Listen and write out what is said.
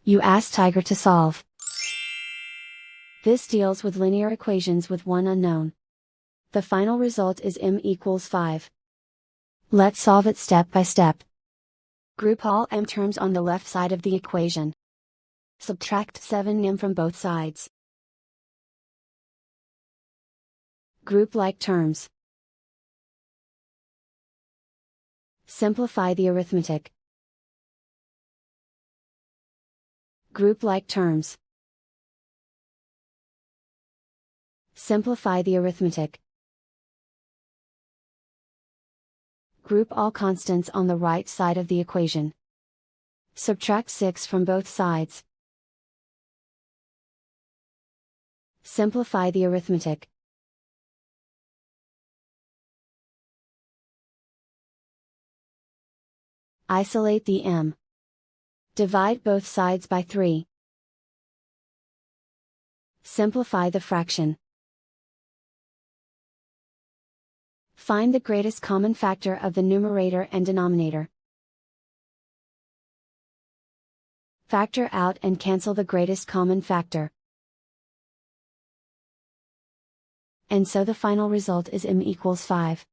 You ask Tiger to solve. This deals with linear equations with one unknown. The final result is m equals 5. Let's solve it step by step. Group all m terms on the left side of the equation. Subtract 7m from both sides. Group like terms. Simplify the arithmetic. Group like terms. Simplify the arithmetic. Group all constants on the right side of the equation. Subtract 6 from both sides. Simplify the arithmetic. Isolate the m. Divide both sides by 3. Simplify the fraction. Find the greatest common factor of the numerator and denominator. Factor out and cancel the greatest common factor. And so the final result is m equals 5.